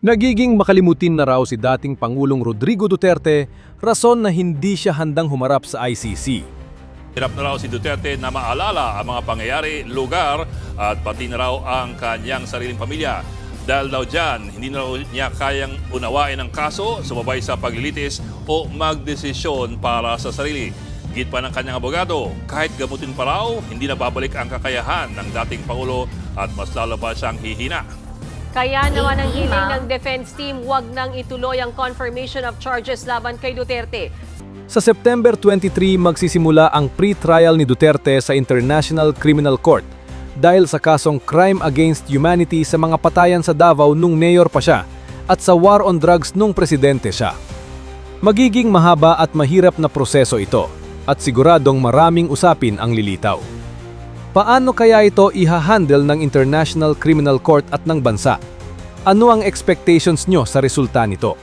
Nagiging makalimutin na raw si dating Pangulong Rodrigo Duterte, rason na hindi siya handang humarap sa ICC. Hirap na raw si Duterte na maalala ang mga pangyayari, lugar at pati na raw ang kanyang sariling pamilya. Dahil daw dyan, hindi na raw niya kayang unawain ang kaso, sumabay sa paglilitis o magdesisyon para sa sarili. Git pa ng kanyang abogado, kahit gamutin pa raw, hindi na babalik ang kakayahan ng dating Pangulo at mas lalo pa siyang hihina. Kaya naman ang hiling ng defense team, huwag nang ituloy ang confirmation of charges laban kay Duterte. Sa September 23, magsisimula ang pre-trial ni Duterte sa International Criminal Court dahil sa kasong crime against humanity sa mga patayan sa Davao nung mayor pa siya at sa war on drugs nung presidente siya. Magiging mahaba at mahirap na proseso ito at siguradong maraming usapin ang lilitaw. Paano kaya ito ihahandle ng International Criminal Court at ng bansa? Ano ang expectations nyo sa resulta nito?